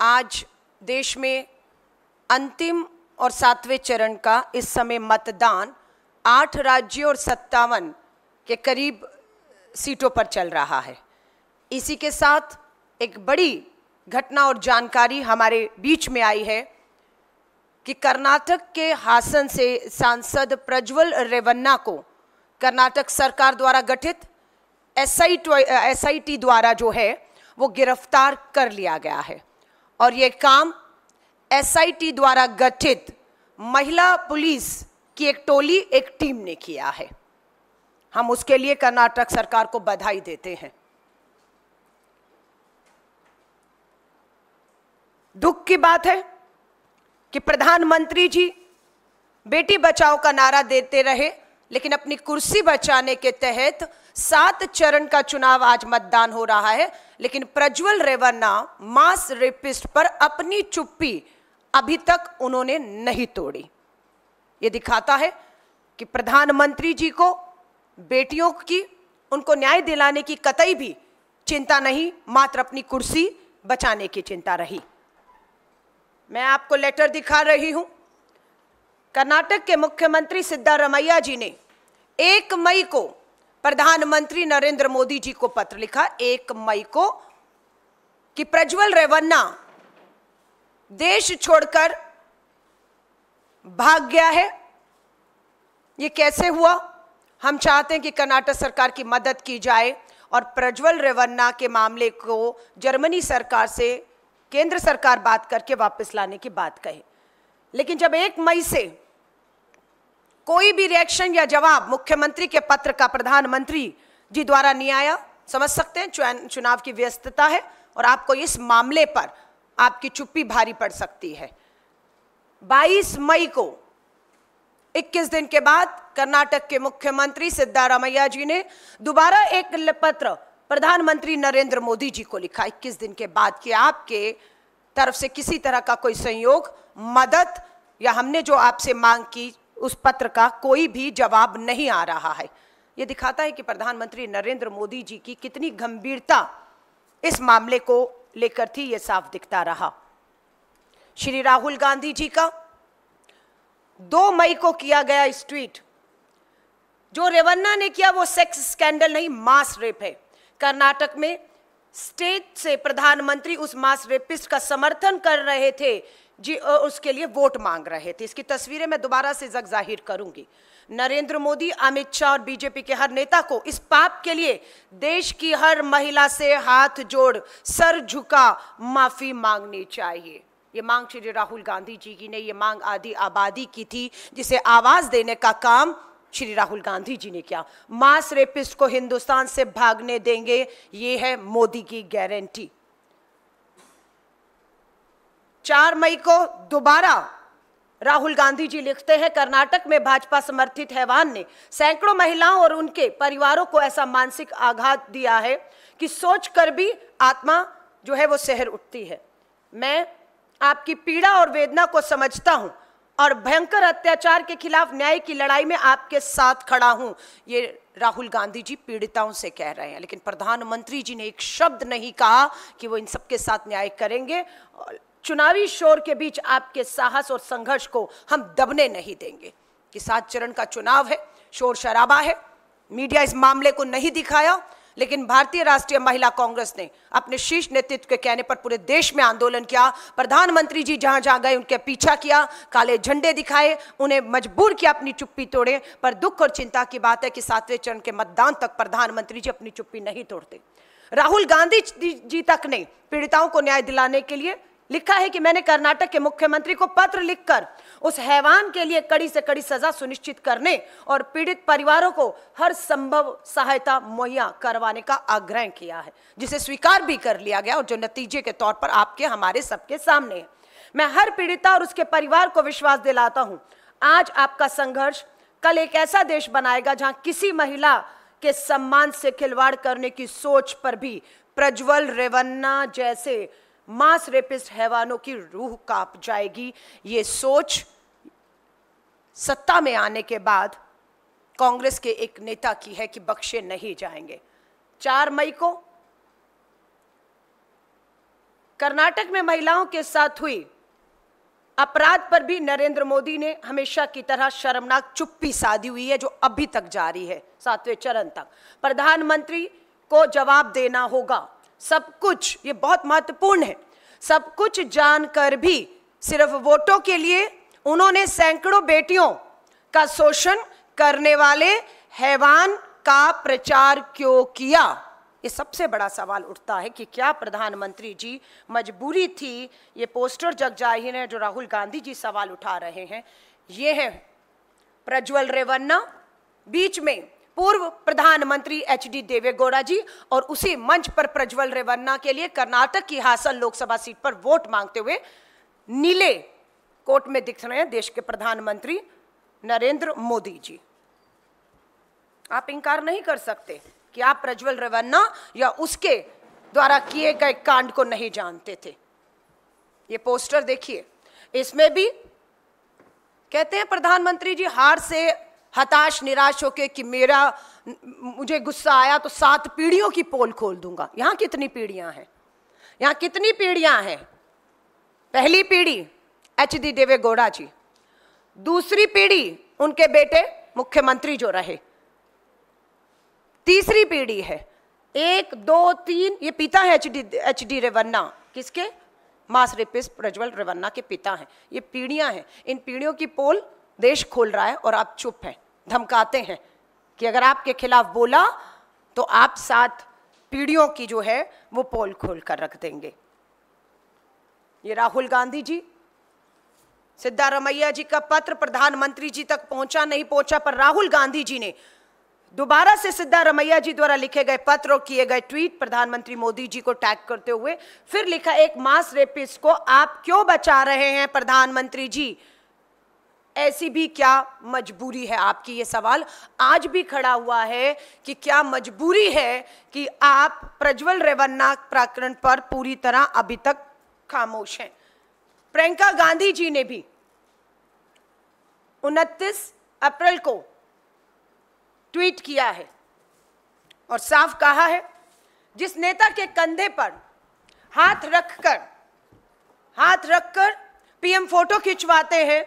आज देश में अंतिम और 7वें चरण का इस समय मतदान 8 राज्यों और 57 के करीब सीटों पर चल रहा है। इसी के साथ एक बड़ी घटना और जानकारी हमारे बीच में आई है कि कर्नाटक के हासन से सांसद प्रज्वल रेवन्ना को कर्नाटक सरकार द्वारा गठित एसआईटी द्वारा जो है वो गिरफ्तार कर लिया गया है। और ये काम एसआईटी द्वारा गठित महिला पुलिस की एक टोली, एक टीम ने किया है। हम उसके लिए कर्नाटक सरकार को बधाई देते हैं। दुख की बात है कि प्रधानमंत्री जी बेटी बचाओ का नारा देते रहे, लेकिन अपनी कुर्सी बचाने के तहत 7 चरण का चुनाव आज मतदान हो रहा है, लेकिन प्रज्वल रेवन्ना मास रेपिस्ट पर अपनी चुप्पी अभी तक उन्होंने नहीं तोड़ी। ये दिखाता है कि प्रधानमंत्री जी को बेटियों की, उनको न्याय दिलाने की कतई भी चिंता नहीं, मात्र अपनी कुर्सी बचाने की चिंता रही। मैं आपको लेटर दिखा रही हूं। कर्नाटक के मुख्यमंत्री सिद्धारमैया जी ने 1 मई को प्रधानमंत्री नरेंद्र मोदी जी को पत्र लिखा, 1 मई को, कि प्रज्वल रेवन्ना देश छोड़कर भाग गया है। ये कैसे हुआ? हम चाहते हैं कि कर्नाटक सरकार की मदद की जाए और प्रज्वल रेवन्ना के मामले को जर्मनी सरकार से केंद्र सरकार बात करके वापस लाने की बात कहे। लेकिन जब 1 मई से कोई भी रिएक्शन या जवाब मुख्यमंत्री के पत्र का प्रधानमंत्री जी द्वारा नहीं आया, समझ सकते हैं चुनाव की व्यस्तता है और आपको इस मामले पर आपकी चुप्पी भारी पड़ सकती है। 22 मई को 21 दिन के बाद कर्नाटक के मुख्यमंत्री सिद्धारमैया जी ने दोबारा एक पत्र प्रधानमंत्री नरेंद्र मोदी जी को लिखा 21 दिन के बाद कि आपके तरफ से किसी तरह का कोई सहयोग, मदद या हमने जो आपसे मांग की उस पत्र का कोई भी जवाब नहीं आ रहा है। यह दिखाता है कि प्रधानमंत्री नरेंद्र मोदी जी की कितनी गंभीरता इस मामले को लेकर थी, यह साफ दिखता रहा। श्री राहुल गांधी जी का 2 मई को किया गया इस ट्वीट, जो रेवन्ना ने किया वो सेक्स स्कैंडल नहीं, मास रेप है। कर्नाटक में स्टेट से प्रधानमंत्री उस मास रेपिस्ट का समर्थन कर रहे थे जी, उसके लिए वोट मांग रहे थे। इसकी तस्वीरें मैं दोबारा से जाहिर करूंगी। नरेंद्र मोदी, अमित शाह और बीजेपी के हर नेता को इस पाप के लिए देश की हर महिला से हाथ जोड़, सर झुका माफी मांगनी चाहिए। ये मांग श्री राहुल गांधी जी की ने, ये मांग आधी आबादी की थी, जिसे आवाज देने का काम श्री राहुल गांधी जी ने किया। मास रेपिस्ट को हिंदुस्तान से भागने देंगे, ये है मोदी की गारंटी। 4 मई को दोबारा राहुल गांधी जी लिखते हैं, कर्नाटक में भाजपा समर्थित हैवान ने सैकड़ों महिलाओं और उनके परिवारों को ऐसा मानसिक आघात दिया है कि सोचकर भी आत्मा जो है वो सहर उठती है। मैं आपकी पीड़ा और वेदना को समझता हूं और भयंकर अत्याचार के खिलाफ न्याय की लड़ाई में आपके साथ खड़ा हूं, ये राहुल गांधी जी पीड़िताओं से कह रहे हैं। लेकिन प्रधानमंत्री जी ने एक शब्द नहीं कहा कि वो इन सबके साथ न्याय करेंगे। चुनावी शोर के बीच आपके साहस और संघर्ष को हम दबने नहीं देंगे। कि 7 चरण का चुनाव है, शोर शराबा है, मीडिया इस मामले को नहीं दिखाया, लेकिन भारतीय राष्ट्रीय महिला कांग्रेस ने अपने शीर्ष नेतृत्व के कहने पर पूरे देश में आंदोलन किया। प्रधानमंत्री जी जहां जहां गए उनके पीछा किया, काले झंडे दिखाए, उन्हें मजबूर किया अपनी चुप्पी तोड़े। पर दुख और चिंता की बात है कि 7वें चरण के मतदान तक प्रधानमंत्री जी अपनी चुप्पी नहीं तोड़ते। राहुल गांधी जी तक ने पीड़िताओं को न्याय दिलाने के लिए लिखा है कि मैंने कर्नाटक के मुख्यमंत्री को पत्र लिखकर उस हैवान के लिए कड़ी से कड़ी सजा सुनिश्चित करने और पीड़ित परिवारों को हर संभव सहायता मुहैया करवाने का आग्रह किया है, जिसे स्वीकार भी कर लिया गया और जो नतीजे के तौर पर आपके हमारे सबके सामने है। मैं हर पीड़िता और उसके परिवार को विश्वास दिलाता हूं, आज आपका संघर्ष कल एक ऐसा देश बनाएगा जहां किसी महिला के सम्मान से खिलवाड़ करने की सोच पर भी प्रज्वल रेवन्ना जैसे मास रेपिस्ट हैवानों की रूह कांप जाएगी। ये सोच सत्ता में आने के बाद कांग्रेस के एक नेता की है कि बख्शे नहीं जाएंगे। 4 मई को कर्नाटक में महिलाओं के साथ हुई अपराध पर भी नरेंद्र मोदी ने हमेशा की तरह शर्मनाक चुप्पी साधी हुई है, जो अभी तक जारी है 7वें चरण तक। प्रधानमंत्री को जवाब देना होगा सब कुछ, ये बहुत महत्वपूर्ण है। सब कुछ जानकर भी सिर्फ वोटों के लिए उन्होंने सैकड़ों बेटियों का शोषण करने वाले हैवान का प्रचार क्यों किया? ये सबसे बड़ा सवाल उठता है कि क्या प्रधानमंत्री जी मजबूरी थी? ये पोस्टर जग जाहिर है जो राहुल गांधी जी सवाल उठा रहे हैं। ये है प्रज्वल रेवन्ना, बीच में पूर्व प्रधानमंत्री एचडी देवेगौड़ा जी, और उसी मंच पर प्रज्वल रेवन्ना के लिए कर्नाटक की हासन लोकसभा सीट पर वोट मांगते हुए नीले कोट में दिख रहे हैं देश के प्रधानमंत्री नरेंद्र मोदी जी। आप इंकार नहीं कर सकते कि आप प्रज्वल रेवन्ना या उसके द्वारा किए गए कांड को नहीं जानते थे। ये पोस्टर देखिए, इसमें भी कहते हैं प्रधानमंत्री जी हार से हताश निराश होके कि मुझे गुस्सा आया तो 7 पीढ़ियों की पोल खोल दूंगा। यहां कितनी पीढ़ियां हैं? यहां कितनी पीढ़ियां हैं? पहली पीढ़ी एचडी देवेगौड़ा जी, दूसरी पीढ़ी उनके बेटे मुख्यमंत्री जो रहे, तीसरी पीढ़ी है 1 2 3, ये पिता है एचडी रेवन्ना, किसके? मास रेपिस्ट प्रज्वल रेवन्ना के पिता हैं। ये पीढ़ियां हैं, इन पीढ़ियों की पोल देश खोल रहा है और आप चुप हैं, धमकाते हैं कि अगर आपके खिलाफ बोला तो आप 7 पीढ़ियों की जो है वो पोल खोल कर रख देंगे। ये राहुल गांधी जी, सिद्धारमैया जी का पत्र प्रधानमंत्री जी तक पहुंचा नहीं पहुंचा, पर राहुल गांधी जी ने दोबारा से सिद्धारमैया जी द्वारा लिखे गए पत्र और किए गए ट्वीट प्रधानमंत्री मोदी जी को टैग करते हुए फिर लिखा, एक मास रेपिस्ट को आप क्यों बचा रहे हैं प्रधानमंत्री जी? ऐसी भी क्या मजबूरी है आपकी? ये सवाल आज भी खड़ा हुआ है कि क्या मजबूरी है कि आप प्रज्वल रेवन्ना प्रकरण पर पूरी तरह अभी तक खामोश हैं। प्रियंका गांधी जी ने भी 29 अप्रैल को ट्वीट किया है और साफ कहा है, जिस नेता के कंधे पर हाथ रखकर पीएम फोटो खिंचवाते हैं,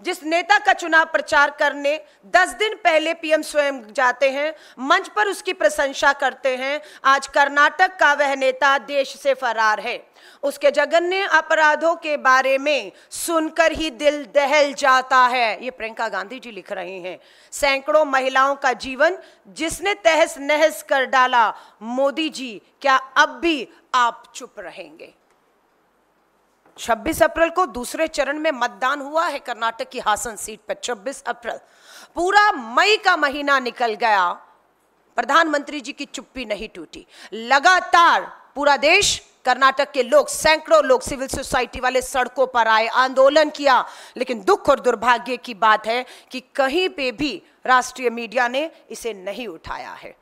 जिस नेता का चुनाव प्रचार करने 10 दिन पहले पीएम स्वयं जाते हैं, मंच पर उसकी प्रशंसा करते हैं, आज कर्नाटक का वह नेता देश से फरार है। उसके जघन्य अपराधों के बारे में सुनकर ही दिल दहल जाता है। ये प्रियंका गांधी जी लिख रही हैं। सैकड़ों महिलाओं का जीवन जिसने तहस नहस कर डाला, मोदी जी क्या अब भी आप चुप रहेंगे? 26 अप्रैल को दूसरे चरण में मतदान हुआ है कर्नाटक की हासन सीट पर। 26 अप्रैल, पूरा मई का महीना निकल गया, प्रधानमंत्री जी की चुप्पी नहीं टूटी। लगातार पूरा देश, कर्नाटक के लोग, सैकड़ों लोग, सिविल सोसाइटी वाले सड़कों पर आए, आंदोलन किया, लेकिन दुख और दुर्भाग्य की बात है कि कहीं पे भी राष्ट्रीय मीडिया ने इसे नहीं उठाया है।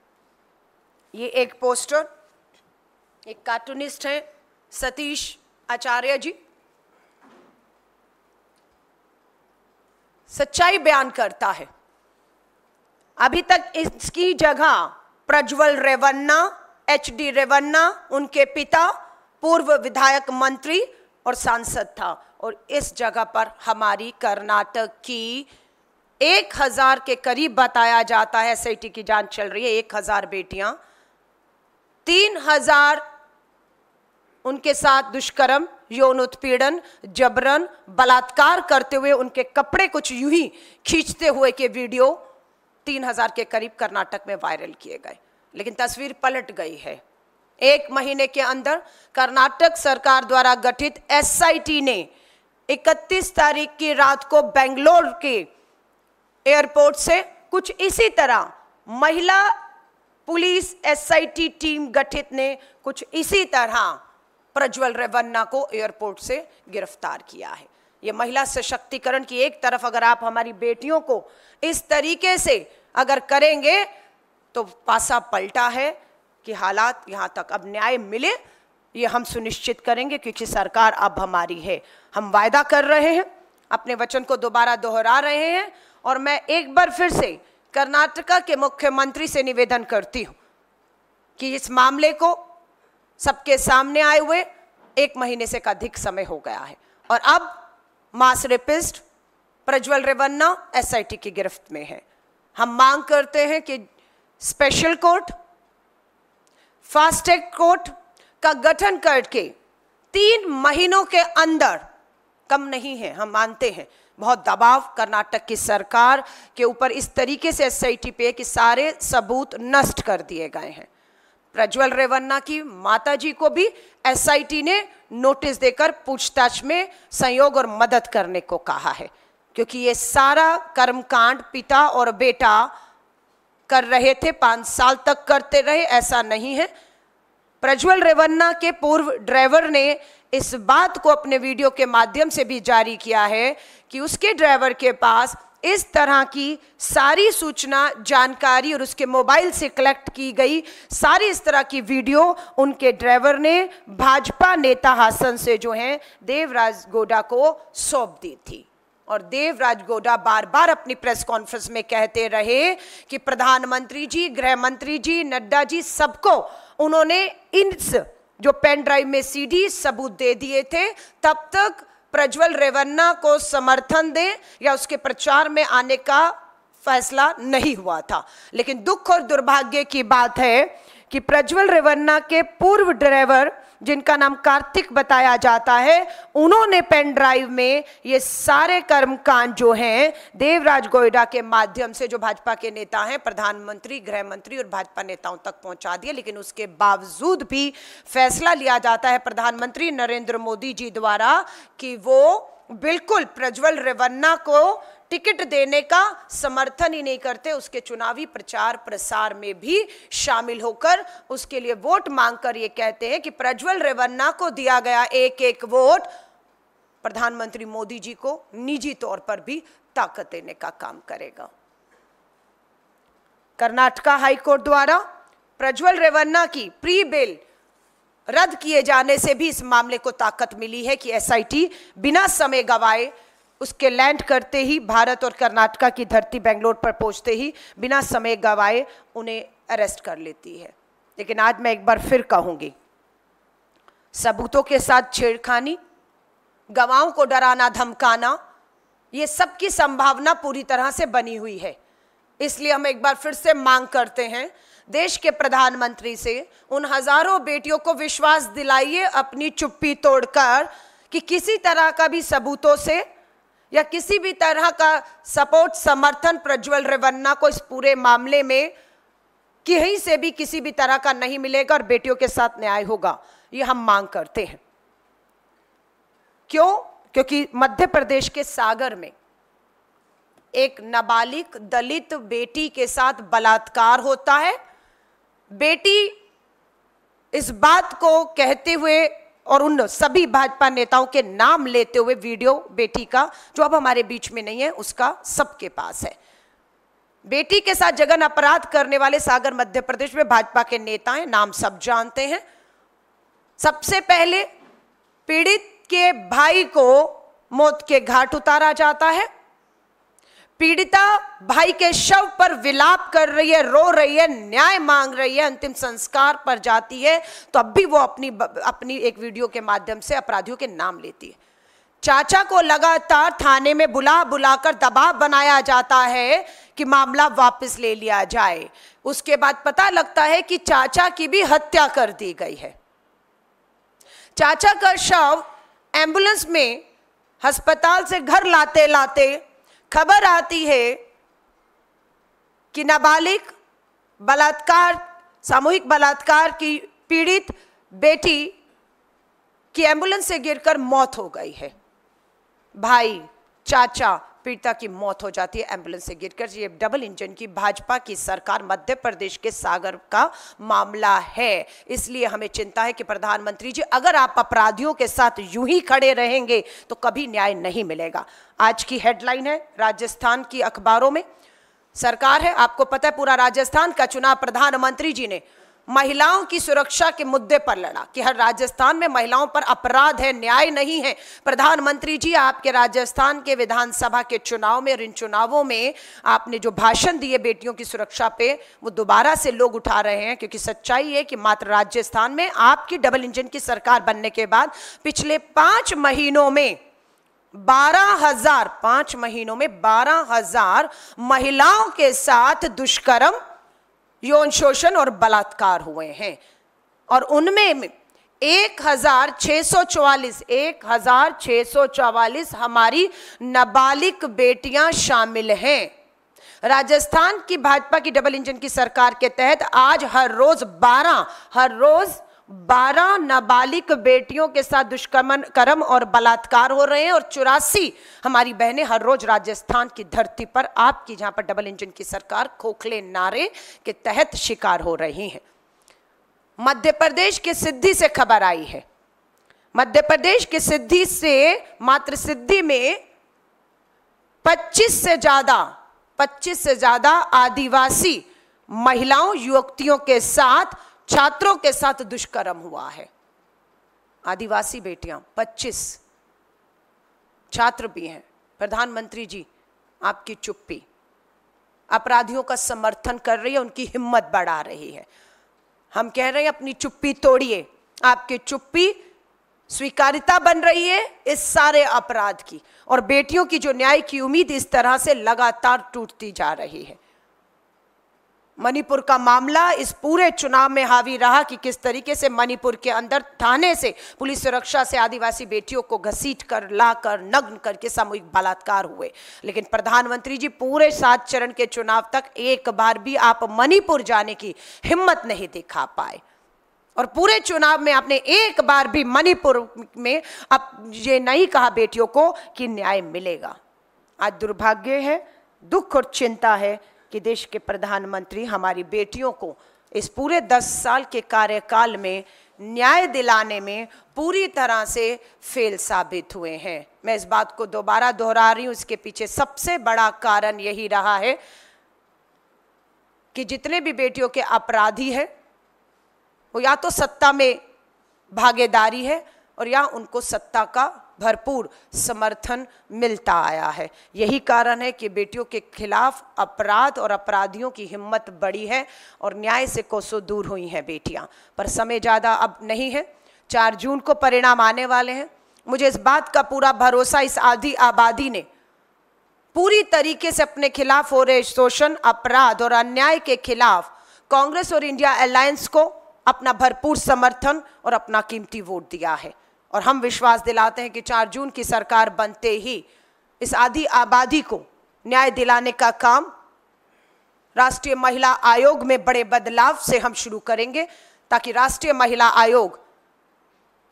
ये एक पोस्टर, एक कार्टूनिस्ट है सतीश आचार्य जी, सच्चाई बयान करता है। अभी तक इसकी जगह प्रज्वल रेवन्ना, एचडी रेवन्ना, उनके पिता पूर्व विधायक, मंत्री और सांसद था, और इस जगह पर हमारी कर्नाटक की 1000 के करीब बताया जाता है, एसआईटी की जांच चल रही है, 1000 बेटियां, 3000 उनके साथ दुष्कर्म, यौन उत्पीड़न, जबरन, बलात्कार करते हुए उनके कपड़े कुछ यूं ही खींचते हुए के वीडियो 3000 के करीब कर्नाटक में वायरल किए गए। लेकिन तस्वीर पलट गई है। 1 महीने के अंदर कर्नाटक सरकार द्वारा गठित एसआईटी ने 31 तारीख की रात को बेंगलोर के एयरपोर्ट से कुछ इसी तरह महिला पुलिस एसआईटी टीम गठित ने कुछ इसी तरह प्रज्वल रेवन्ना को एयरपोर्ट से गिरफ्तार किया है। यह महिला सशक्तिकरण की एक तरफ अगर आप हमारी बेटियों को इस तरीके से अगर करेंगे तो पासा पलटा है कि हालात यहां तक अब न्याय मिले, ये हम सुनिश्चित करेंगे, क्योंकि सरकार अब हमारी है। हम वायदा कर रहे हैं, अपने वचन को दोबारा दोहरा रहे हैं, और मैं एक बार फिर से कर्नाटका के मुख्यमंत्री से निवेदन करती हूं कि इस मामले को सबके सामने आए हुए 1 महीने से अधिक समय हो गया है और अब मास रेपिस्ट प्रज्वल रेवन्ना एसआईटी की गिरफ्त में है। हम मांग करते हैं कि special court, fast track court का गठन करके 3 महीनों के अंदर, कम नहीं है, हम मानते हैं बहुत दबाव कर्नाटक की सरकार के ऊपर इस तरीके से एसआईटी पे कि सारे सबूत नष्ट कर दिए गए हैं। प्रज्वल रेवन्ना की माताजी को भी एसआईटी ने नोटिस देकर पूछताछ में सहयोग और मदद करने को कहा है, क्योंकि ये सारा कर्मकांड पिता और बेटा कर रहे थे, 5 साल तक करते रहे, ऐसा नहीं है। प्रज्वल रेवन्ना के पूर्व ड्राइवर ने इस बात को अपने वीडियो के माध्यम से भी जारी किया है कि उसके ड्राइवर के पास इस तरह की सारी सूचना, जानकारी और उसके मोबाइल से कलेक्ट की गई सारी इस तरह की वीडियो उनके ड्राइवर ने भाजपा नेता हासन से जो है देवराज गौड़ा को सौंप दी थी। और देवराज गौड़ा बार बार अपनी प्रेस कॉन्फ्रेंस में कहते रहे कि प्रधानमंत्री जी, गृह मंत्री जी, नड्डा जी, सबको उन्होंने इन जो पेन ड्राइव में सीडी सबूत दे दिए थे, तब तक प्रज्वल रेवन्ना को समर्थन दें या उसके प्रचार में आने का फैसला नहीं हुआ था। लेकिन दुख और दुर्भाग्य की बात है कि प्रज्वल रेवन्ना के पूर्व ड्राइवर, जिनका नाम कार्तिक बताया जाता है, उन्होंने पेन ड्राइव में ये सारे कर्मकांड जो हैं देवराज गौड़ा के माध्यम से, जो भाजपा के नेता हैं, प्रधानमंत्री, गृह मंत्री और भाजपा नेताओं तक पहुंचा दिए। लेकिन उसके बावजूद भी फैसला लिया जाता है प्रधानमंत्री नरेंद्र मोदी जी द्वारा कि वो बिल्कुल प्रज्वल रेवन्ना को टिकट देने का समर्थन ही नहीं करते, उसके चुनावी प्रचार प्रसार में भी शामिल होकर उसके लिए वोट मांगकर ये कहते हैं कि प्रज्वल रेवन्ना को दिया गया एक एक वोट प्रधानमंत्री मोदी जी को निजी तौर पर भी ताकत देने का काम करेगा। कर्नाटका हाईकोर्ट द्वारा प्रज्वल रेवन्ना की प्री बेल रद्द किए जाने से भी इस मामले को ताकत मिली है कि एसआईटी बिना समय गवाए, उसके लैंड करते ही, भारत और कर्नाटका की धरती बेंगलोर पर पहुंचते ही बिना समय गवाए उन्हें अरेस्ट कर लेती है। लेकिन आज मैं एक बार फिर कहूंगी, सबूतों के साथ छेड़खानी, गवाहों को डराना धमकाना, ये सब की संभावना पूरी तरह से बनी हुई है। इसलिए हम एक बार फिर से मांग करते हैं देश के प्रधानमंत्री से, उन हजारों बेटियों को विश्वास दिलाइए अपनी चुप्पी तोड़कर कि किसी तरह का भी सबूतों से या किसी भी तरह का सपोर्ट, समर्थन प्रज्वल रेवन्ना को इस पूरे मामले में कहीं से भी किसी भी तरह का नहीं मिलेगा और बेटियों के साथ न्याय होगा, ये हम मांग करते हैं। क्यों? क्योंकि मध्य प्रदेश के सागर में एक नाबालिग दलित बेटी के साथ बलात्कार होता है। बेटी इस बात को कहते हुए और उन सभी भाजपा नेताओं के नाम लेते हुए वीडियो बेटी का, जो अब हमारे बीच में नहीं है, उसका सबके पास है। बेटी के साथ जघन्य अपराध करने वाले सागर मध्य प्रदेश में भाजपा के नेता हैं, नाम सब जानते हैं। सबसे पहले पीड़ित के भाई को मौत के घाट उतारा जाता है। पीड़िता भाई के शव पर विलाप कर रही है, रो रही है, न्याय मांग रही है, अंतिम संस्कार पर जाती है, तो अब भी वो अपनी एक वीडियो के माध्यम से अपराधियों के नाम लेती है। चाचा को लगातार थाने में बुलाकर दबाव बनाया जाता है कि मामला वापस ले लिया जाए। उसके बाद पता लगता है कि चाचा की भी हत्या कर दी गई है। चाचा का शव एम्बुलेंस में अस्पताल से घर लाते लाते खबर आती है कि नाबालिग बलात्कार, सामूहिक बलात्कार की पीड़ित बेटी की एम्बुलेंस से गिरकर मौत हो गई है। भाई, चाचा, पीड़िता की मौत हो जाती है एम्बुलेंस से गिरकर। ये डबल इंजन की भाजपा की सरकार मध्य प्रदेश के सागर का मामला है। इसलिए हमें चिंता है कि प्रधानमंत्री जी, अगर आप अपराधियों के साथ यूं ही खड़े रहेंगे तो कभी न्याय नहीं मिलेगा। आज की हेडलाइन है राजस्थान की अखबारों में, सरकार है, आपको पता है पूरा राजस्थान का चुनाव प्रधानमंत्री जी ने महिलाओं की सुरक्षा के मुद्दे पर लड़ा कि हर राजस्थान में महिलाओं पर अपराध है, न्याय नहीं है। प्रधानमंत्री जी, आपके राजस्थान के विधानसभा के चुनाव में और इन चुनावों में आपने जो भाषण दिए बेटियों की सुरक्षा पे, वो दोबारा से लोग उठा रहे हैं, क्योंकि सच्चाई है कि मात्र राजस्थान में आपकी डबल इंजन की सरकार बनने के बाद पिछले 5 महीनों में 12,000 महिलाओं के साथ दुष्कर्म, यौन शोषण और बलात्कार हुए हैं। और उनमें 1,644 हमारी नाबालिग बेटियां शामिल हैं। राजस्थान की भाजपा की डबल इंजन की सरकार के तहत आज हर रोज 12 नाबालिग बेटियों के साथ दुष्कर्म और बलात्कार हो रहे हैं और 84 हमारी बहनें हर रोज राजस्थान की धरती पर, आपकी जहां पर डबल इंजन की सरकार, खोखले नारे के तहत शिकार हो रही हैं। मध्य प्रदेश के सिद्धि से खबर आई है, मध्य प्रदेश के सिद्धि से, मात्र सिद्धि में 25 से ज्यादा आदिवासी महिलाओं, युवतियों के साथ, छात्रों के साथ दुष्कर्म हुआ है। आदिवासी बेटियां 25, छात्र भी हैं। प्रधानमंत्री जी, आपकी चुप्पी अपराधियों का समर्थन कर रही है, उनकी हिम्मत बढ़ा रही है। हम कह रहे हैं अपनी चुप्पी तोड़िए। आपकी चुप्पी स्वीकार्यता बन रही है इस सारे अपराध की, और बेटियों की जो न्याय की उम्मीद इस तरह से लगातार टूटती जा रही है। मणिपुर का मामला इस पूरे चुनाव में हावी रहा कि किस तरीके से मणिपुर के अंदर थाने से, पुलिस सुरक्षा से आदिवासी बेटियों को घसीट कर, लाकर, नग्न करके सामूहिक बलात्कार हुए। लेकिन प्रधानमंत्री जी, पूरे 7 चरण के चुनाव तक एक बार भी आप मणिपुर जाने की हिम्मत नहीं दिखा पाए, और पूरे चुनाव में आपने एक बार भी मणिपुर में अब ये नहीं कहा बेटियों को कि न्याय मिलेगा। आज दुर्भाग्य है, दुख और चिंता है कि देश के प्रधानमंत्री हमारी बेटियों को इस पूरे 10 साल के कार्यकाल में न्याय दिलाने में पूरी तरह से फेल साबित हुए हैं। मैं इस बात को दोबारा दोहरा रही हूं, इसके पीछे सबसे बड़ा कारण यही रहा है कि जितने भी बेटियों के अपराधी हैं वो या तो सत्ता में भागीदारी है और या उनको सत्ता का भरपूर समर्थन मिलता आया है। यही कारण है कि बेटियों के खिलाफ अपराध और अपराधियों की हिम्मत बढ़ी है और न्याय से कोसों दूर हुई हैं बेटियां। पर समय ज़्यादा अब नहीं है, 4 जून को परिणाम आने वाले हैं। मुझे इस बात का पूरा भरोसा, इस आधी आबादी ने पूरी तरीके से अपने खिलाफ हो रहे शोषण, अपराध और अन्याय के खिलाफ कांग्रेस और इंडिया अलायंस को अपना भरपूर समर्थन और अपना कीमती वोट दिया है। और हम विश्वास दिलाते हैं कि 4 जून की सरकार बनते ही इस आधी आबादी को न्याय दिलाने का काम राष्ट्रीय महिला आयोग में बड़े बदलाव से हम शुरू करेंगे, ताकि राष्ट्रीय महिला आयोग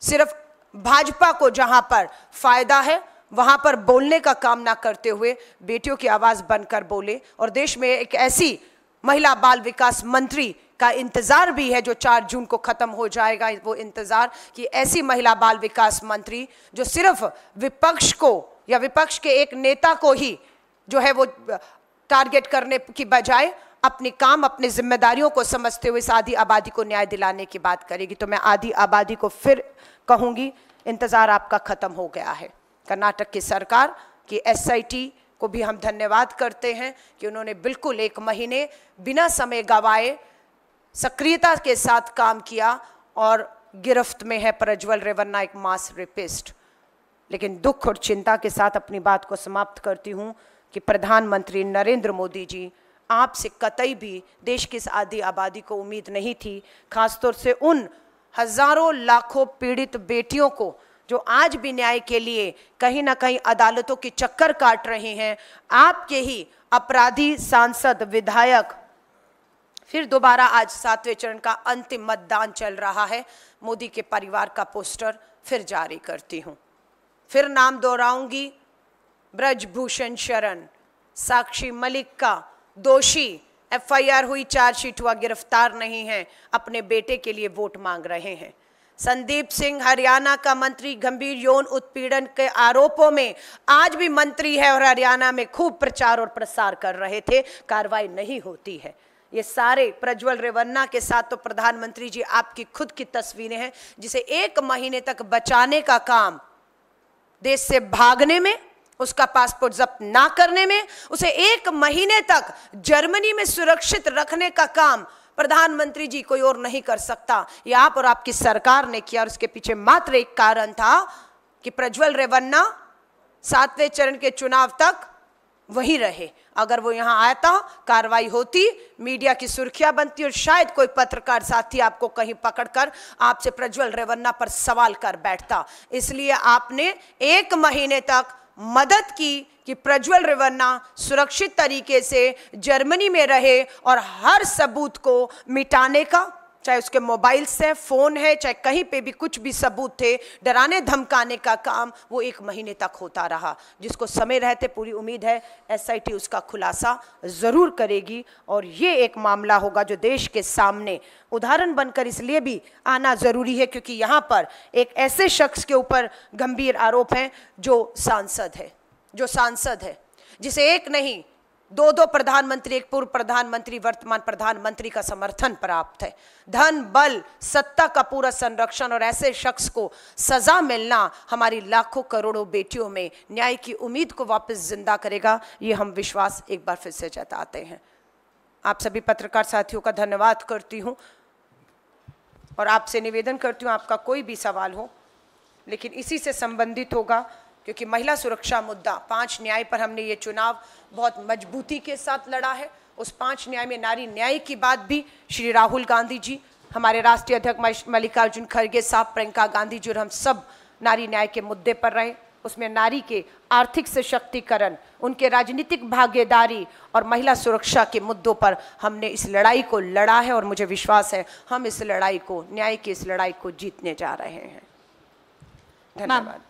सिर्फ भाजपा को जहां पर फायदा है वहां पर बोलने का काम ना करते हुए बेटियों की आवाज बनकर बोले। और देश में एक ऐसी महिला बाल विकास मंत्री का इंतजार भी है जो 4 जून को खत्म हो जाएगा। वो इंतजार कि ऐसी महिला बाल विकास मंत्री जो सिर्फ विपक्ष को या विपक्ष के एक नेता को ही जो है वो टारगेट करने की बजाय अपनी काम, अपनी जिम्मेदारियों को समझते हुए इस आधी आबादी को न्याय दिलाने की बात करेगी। तो मैं आधी आबादी को फिर कहूंगी, इंतजार आपका खत्म हो गया है। कर्नाटक की सरकार की SIT को भी हम धन्यवाद करते हैं कि उन्होंने बिल्कुल 1 महीने बिना समय गवाए सक्रियता के साथ काम किया और गिरफ्त में है प्रज्वल रेवन्ना, एक मास रेपिस्ट। लेकिन दुख और चिंता के साथ अपनी बात को समाप्त करती हूं कि प्रधानमंत्री नरेंद्र मोदी जी, आपसे कतई भी देश की इस आधी आबादी को उम्मीद नहीं थी, खासतौर से उन हजारों लाखों पीड़ित बेटियों को जो आज भी न्याय के लिए कहीं ना कहीं अदालतों की चक्कर काट रहे हैं। आपके ही अपराधी सांसद, विधायक, फिर दोबारा आज 7वें चरण का अंतिम मतदान चल रहा है। मोदी के परिवार का पोस्टर फिर जारी करती हूं, फिर नाम दोहराऊंगी, ब्रजभूषण शरण, साक्षी मलिक का दोषी, FIR हुई, चार्जशीट हुआ, गिरफ्तार नहीं है, अपने बेटे के लिए वोट मांग रहे हैं। संदीप सिंह, हरियाणा का मंत्री, गंभीर यौन उत्पीड़न के आरोपों में आज भी मंत्री है और हरियाणा में खूब प्रचार और प्रसार कर रहे थे, कार्रवाई नहीं होती है। ये सारे प्रज्वल रेवन्ना के साथ तो प्रधानमंत्री जी आपकी खुद की तस्वीरें हैं, जिसे 1 महीने तक बचाने का काम, देश से भागने में, उसका पासपोर्ट जब्त ना करने में, उसे 1 महीने तक जर्मनी में सुरक्षित रखने का काम प्रधानमंत्री जी कोई और नहीं कर सकता। ये आप और आपकी सरकार ने किया, और उसके पीछे मात्र एक कारण था कि प्रज्वल रेवन्ना 7वें चरण के चुनाव तक वहीं रहे। अगर वो यहां आता, कार्रवाई होती, मीडिया की सुर्खियां बनती और शायद कोई पत्रकार साथी आपको कहीं पकड़कर आपसे प्रज्वल रेवन्ना पर सवाल कर बैठता। इसलिए आपने 1 महीने तक मदद की कि प्रज्वल रेवन्ना सुरक्षित तरीके से जर्मनी में रहे, और हर सबूत को मिटाने का, चाहे उसके मोबाइल से फोन है, चाहे कहीं पे भी कुछ भी सबूत थे, डराने धमकाने का काम वो 1 महीने तक होता रहा, जिसको समय रहते पूरी उम्मीद है एसआईटी उसका खुलासा जरूर करेगी। और ये एक मामला होगा जो देश के सामने उदाहरण बनकर इसलिए भी आना जरूरी है क्योंकि यहाँ पर एक ऐसे शख्स के ऊपर गंभीर आरोप हैं जो सांसद है, जिसे एक नहीं 2 प्रधानमंत्री, एक पूर्व प्रधानमंत्री, वर्तमान प्रधानमंत्री का समर्थन प्राप्त है। धन, बल, सत्ता का पूरा संरक्षण, और ऐसे शख्स को सजा मिलना हमारी लाखों करोड़ों बेटियों में न्याय की उम्मीद को वापस जिंदा करेगा, ये हम विश्वास एक बार फिर से जताते हैं। आप सभी पत्रकार साथियों का धन्यवाद करती हूँ और आपसे निवेदन करती हूँ, आपका कोई भी सवाल हो लेकिन इसी से संबंधित होगा, क्योंकि महिला सुरक्षा मुद्दा 5 न्याय पर हमने ये चुनाव बहुत मजबूती के साथ लड़ा है। उस 5 न्याय में नारी न्याय की बात भी श्री राहुल गांधी जी, हमारे राष्ट्रीय अध्यक्ष मल्लिकार्जुन खड़गे साहब, प्रियंका गांधी जी और हम सब नारी न्याय के मुद्दे पर रहे। उसमें नारी के आर्थिक सशक्तिकरण, उनके राजनीतिक भागीदारी और महिला सुरक्षा के मुद्दों पर हमने इस लड़ाई को लड़ा है, और मुझे विश्वास है हम इस लड़ाई को, न्याय की इस लड़ाई को जीतने जा रहे हैं। धन्यवाद।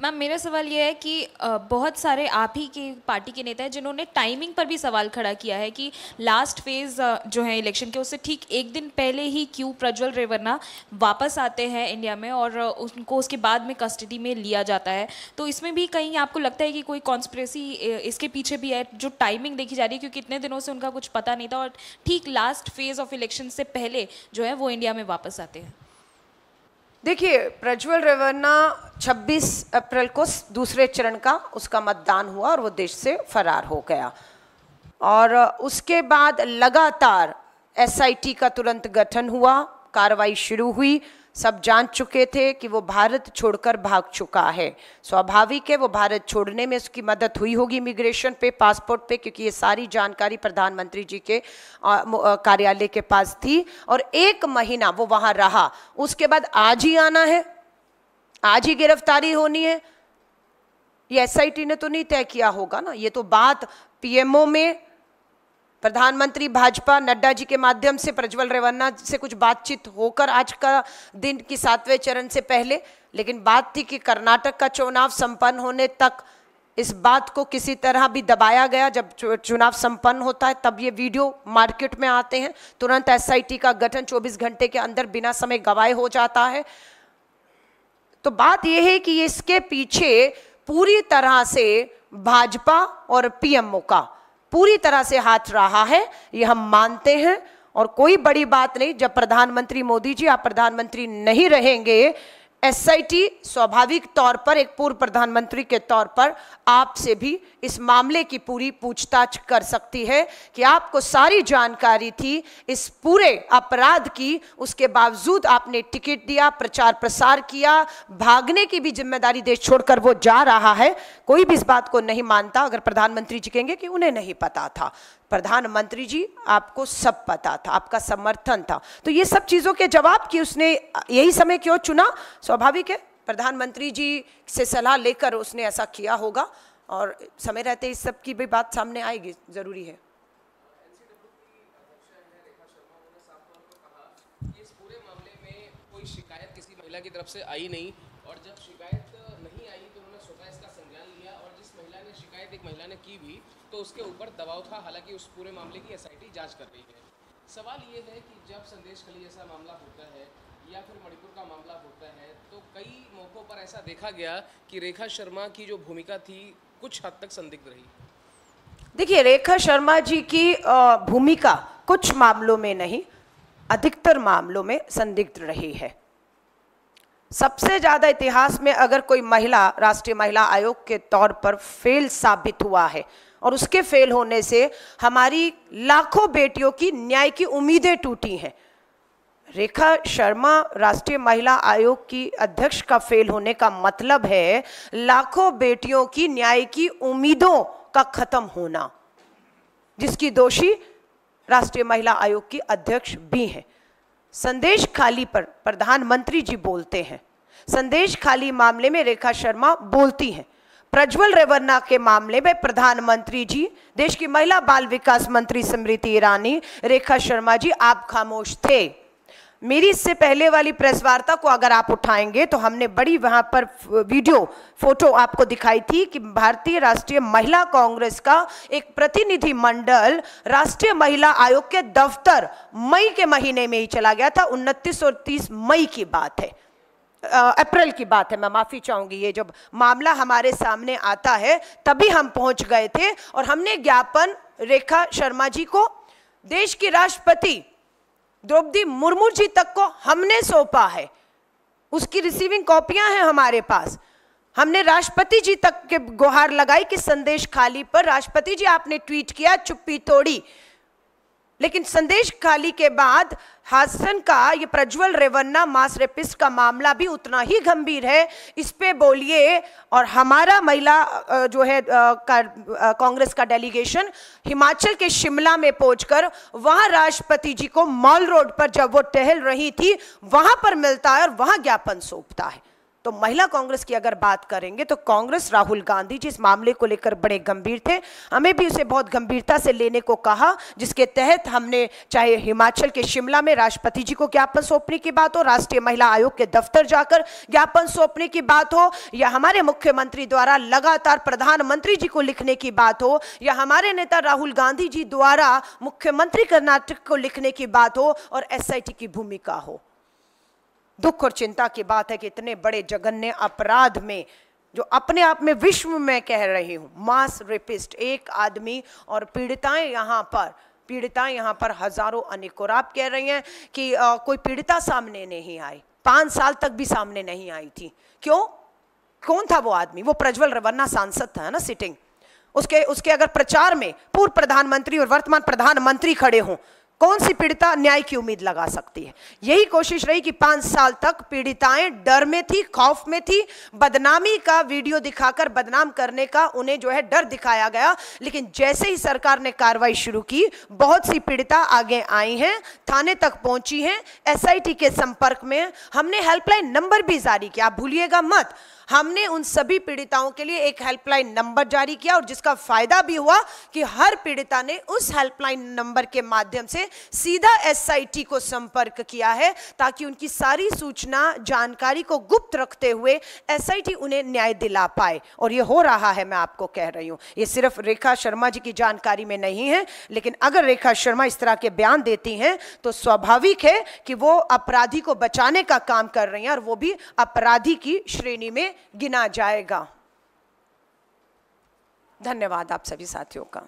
मैम, मेरा सवाल ये है कि बहुत सारे आप ही के पार्टी के नेता हैं जिन्होंने टाइमिंग पर भी सवाल खड़ा किया है कि लास्ट फेज जो है इलेक्शन के, उससे ठीक 1 दिन पहले ही क्यों प्रज्वल रेवन्ना वापस आते हैं इंडिया में और उनको उसके बाद में कस्टडी में लिया जाता है। तो इसमें भी कहीं आपको लगता है कि कोई कॉन्स्पिरेसी इसके पीछे भी है, जो टाइमिंग देखी जा रही है, क्योंकि इतने दिनों से उनका कुछ पता नहीं था और ठीक लास्ट फेज ऑफ इलेक्शन से पहले जो है वो इंडिया में वापस आते हैं? देखिए, प्रज्वल रेवन्ना 26 अप्रैल को दूसरे चरण का उसका मतदान हुआ और वो देश से फरार हो गया, और उसके बाद लगातार एसआईटी का तुरंत गठन हुआ, कार्रवाई शुरू हुई। सब जान चुके थे कि वो भारत छोड़कर भाग चुका है। स्वाभाविक है वो भारत छोड़ने में उसकी मदद हुई होगी इमिग्रेशन पे, पासपोर्ट पे, क्योंकि ये सारी जानकारी प्रधानमंत्री जी के कार्यालय के पास थी, और 1 महीना वो वहाँ रहा। उसके बाद आज ही आना है, आज ही गिरफ्तारी होनी है, ये एसआईटी ने तो नहीं तय किया होगा ना। ये तो बात पीएमओ में प्रधानमंत्री भाजपा नड्डा जी के माध्यम से प्रज्वल रेवन्ना से कुछ बातचीत होकर आज का दिन की 7वें चरण से पहले, लेकिन बात थी कि कर्नाटक का चुनाव संपन्न होने तक इस बात को किसी तरह भी दबाया गया। जब चुनाव संपन्न होता है तब ये वीडियो मार्केट में आते हैं, तुरंत एसआईटी का गठन 24 घंटे के अंदर बिना समय गवाए हो जाता है। तो बात यह है कि इसके पीछे पूरी तरह से भाजपा और पीएमओ का पूरी तरह से हाथ रहा है, ये हम मानते हैं, और कोई बड़ी बात नहीं। जब प्रधानमंत्री मोदी जी आप प्रधानमंत्री नहीं रहेंगे, एसआईटी स्वाभाविक तौर पर एक पूर्व प्रधानमंत्री के तौर पर आपसे भी इस मामले की पूरी पूछताछ कर सकती है कि आपको सारी जानकारी थी इस पूरे अपराध की, उसके बावजूद आपने टिकट दिया, प्रचार प्रसार किया, भागने की भी जिम्मेदारी देश छोड़कर वो जा रहा है। कोई भी इस बात को नहीं मानता अगर प्रधानमंत्री जी कहेंगे कि उन्हें नहीं पता था। प्रधानमंत्री जी आपको सब पता था, आपका समर्थन था। तो ये सब चीजों के जवाब कि उसने यही समय क्यों चुना, स्वाभाविक है प्रधानमंत्री जी से सलाह लेकर उसने ऐसा किया होगा, और समय रहते इस सब की भी बात सामने आएगी, जरूरी है। इस पूरे मामले में कोई शिकायत किसी महिला की तरफ से आई नहीं, और जब शिकायत नहीं आई तो उन्होंने स्वतः इसका संज्ञान लिया, और जिस महिला ने शिकायत एक महिला ने की भी तो उसके ऊपर दबाव था। हालांकि उस पूरे मामले की एसआईटी जांच कर रही है। सवाल ये है कि जब संदेश खली जैसा मामला होता है या फिर मणिपुर का मामला होता है तो कई मौक़ों पर ऐसा देखा गया कि रेखा शर्मा की जो भूमिका थी कुछ हद तक संदिग्ध रही। देखिए, रेखा शर्मा जी की भूमिका कुछ मामलों में नहीं, अधिकतर मामलों में संदिग्ध रही है। सबसे ज्यादा इतिहास में अगर कोई महिला राष्ट्रीय महिला आयोग के तौर पर फेल साबित हुआ है, और उसके फेल होने से हमारी लाखों बेटियों की न्याय की उम्मीदें टूटी हैं। रेखा शर्मा राष्ट्रीय महिला आयोग की अध्यक्ष का फेल होने का मतलब है लाखों बेटियों की न्याय की उम्मीदों का खत्म होना, जिसकी दोषी राष्ट्रीय महिला आयोग की अध्यक्ष भी हैं। संदेश खाली पर प्रधानमंत्री जी बोलते हैं, संदेश खाली मामले में रेखा शर्मा बोलती हैं, प्रज्वल रेवन्ना के मामले में प्रधानमंत्री जी, देश की महिला बाल विकास मंत्री स्मृति ईरानी, रेखा शर्मा जी आप खामोश थे। मेरी इससे पहले वाली प्रेस वार्ता को अगर आप उठाएंगे तो हमने बड़ी वहां पर वीडियो फोटो आपको दिखाई थी कि भारतीय राष्ट्रीय महिला कांग्रेस का एक प्रतिनिधि मंडल राष्ट्रीय महिला आयोग के दफ्तर मई के महीने में ही चला गया था। 29 और 30 मई की बात है, अप्रैल की बात है, मैं माफी चाहूंगी। ये जब मामला हमारे सामने आता है तभी हम पहुंच गए थे और हमने ज्ञापन रेखा शर्मा जी को, देश की राष्ट्रपति द्रौपदी मुर्मू जी तक को हमने सौंपा है। उसकी रिसीविंग कॉपियां हैं हमारे पास। हमने राष्ट्रपति जी तक के गुहार लगाई कि संदेश खाली पर राष्ट्रपति जी आपने ट्वीट किया, चुप्पी तोड़ी। लेकिन संदेश खाली के बाद हासन का ये प्रज्वल रेवन्ना मास रेपिस्ट का मामला भी उतना ही गंभीर है, इस पे बोलिए। और हमारा महिला जो है कांग्रेस का डेलीगेशन हिमाचल के शिमला में पहुंचकर वहां राष्ट्रपति जी को मॉल रोड पर जब वो टहल रही थी वहां पर मिलता है और वहां ज्ञापन सौंपता है। तो महिला कांग्रेस की अगर बात करेंगे तो कांग्रेस, राहुल गांधी जी इस मामले को लेकर बड़े गंभीर थे। हमें भी उसे बहुत गंभीरता से लेने को कहा, जिसके तहत हमने चाहे हिमाचल के शिमला में राष्ट्रपति जी को ज्ञापन सौंपने की बात हो, राष्ट्रीय महिला आयोग के दफ्तर जाकर ज्ञापन सौंपने की बात हो, या हमारे मुख्यमंत्री द्वारा लगातार प्रधानमंत्री जी को लिखने की बात हो, या हमारे नेता राहुल गांधी जी द्वारा मुख्यमंत्री कर्नाटक को लिखने की बात हो, और SIT की भूमिका हो। दुख और चिंता की बात है कि इतने बड़े जघन्य अपराध में, जो अपने आप में विश्व में कह रही हूं, मास रेपिस्ट एक आदमी और पीड़िताएं यहाँ पर हजारों अनेक। और आप कह रही हैं कि कोई पीड़िता सामने नहीं आई, 5 साल तक भी सामने नहीं आई थी। क्यों? कौन था वो आदमी? वो प्रज्वल रेवन्ना सांसद था ना, सिटिंग। उसके अगर प्रचार में पूर्व प्रधानमंत्री और वर्तमान प्रधानमंत्री खड़े हों, कौन सी पीड़िता न्याय की उम्मीद लगा सकती है? यही कोशिश रही कि 5 साल तक पीड़िताएं डर में थी, खौफ में थी, बदनामी का वीडियो दिखाकर बदनाम करने का उन्हें जो है डर दिखाया गया। लेकिन जैसे ही सरकार ने कार्रवाई शुरू की, बहुत सी पीड़िता आगे आई हैं, थाने तक पहुंची हैं, SIT के संपर्क में। हमने हेल्पलाइन नंबर भी जारी किया, आप भूलिएगा मत। हमने उन सभी पीड़िताओं के लिए एक हेल्पलाइन नंबर जारी किया, और जिसका फायदा भी हुआ कि हर पीड़िता ने उस हेल्पलाइन नंबर के माध्यम से सीधा SIT को संपर्क किया है, ताकि उनकी सारी सूचना जानकारी को गुप्त रखते हुए SIT उन्हें न्याय दिला पाए। और ये हो रहा है, मैं आपको कह रही हूं। ये सिर्फ रेखा शर्मा जी की जानकारी में नहीं है, लेकिन अगर रेखा शर्मा इस तरह के बयान देती हैं तो स्वाभाविक है कि वो अपराधी को बचाने का काम कर रही हैं, और वो भी अपराधी की श्रेणी में गिना जाएगा। धन्यवाद आप सभी साथियों का।